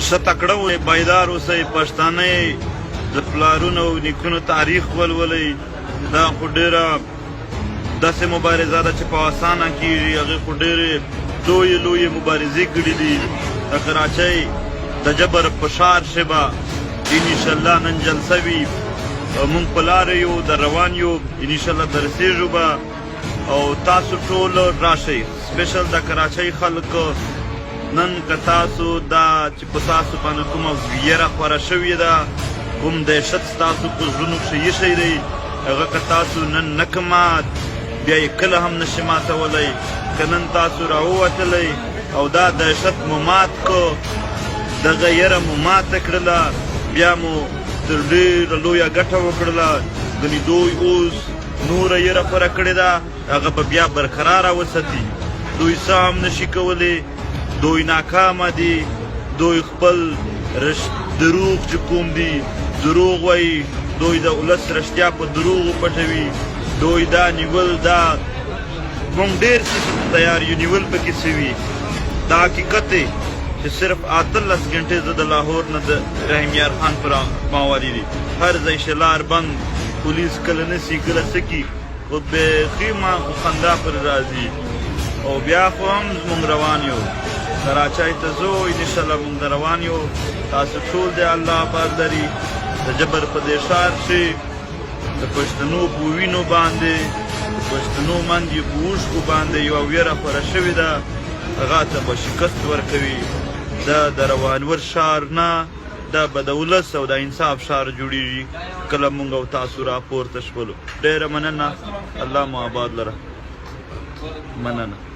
ښه تکړه وئ، بیدار اوسئ، پښتانه د پلارونو او نیکونو تاریخ ولولئ. دا خو ډېره داسې مبارزه ده چې په اسانه کېږي. هغې خو ډېرې لویې مبارزې کړي دي. د کراچۍ د جبر په ښار شبه انشاءالله نن جلسه وي. مونږ په لاره یو، در روان یو، انشاءالله در رسېږو به. او تاسو ټول راشئ، سپیشل د کراچۍ خلکو. نن که تاسو دا چې په تاسو باندې کومه ویره خوره شوې ده، کوم دهشت ستاسو په زړونو کښې ایښی دی، هغه که تاسو نن نه که مات، بیا یې کله هم نشئ ماتولی. که نن تاسو راووتلی او دا دهشت مو مات کو، دغه یره مو ماته کړله، بیا مو تر ډېره لویه ګټه وکړله. ګنې دوی اوس نوره یره خوره کړې ده، هغه به بیا برقراره وساتي. دوی څه هم نشي کولی، دوی ناکامه دي. دوی خپل دروغ چې کوم دي دروغ وایي، دوی د ولس رښتیا په دروغو پټوي. دوی دا نیول، دا موږ ډېر څه تیار یو نیول پکې سوي. دا حقیقت دی چې صرف 18 ګنټې زه د لاهور نه د رحیم یار خان پر ماوالي دي. هر ځای شلار بند، پولیس کله نسي کله څه کي، خو بیخي ما خو خندا پر راځي. او بیا خو هم موږ روان یو کراچۍ ته ځو، انشاءالله موږ روان یو. تاسو ټول دی الله آباد لري. د جبر په دې ښار کښې د پښتنو په وینو باندې، د پښتنو منډې په اوښکو باندې یوه ویره خوره شوې ده، هغه ته به شکست ورکوي. دا د روانور ښار نه، دا به د ولس او د انصاف ښار جوړېږي کله موږ او تاسو راپورته شولو. ډېره مننه، الله مو آباد لره. مننه.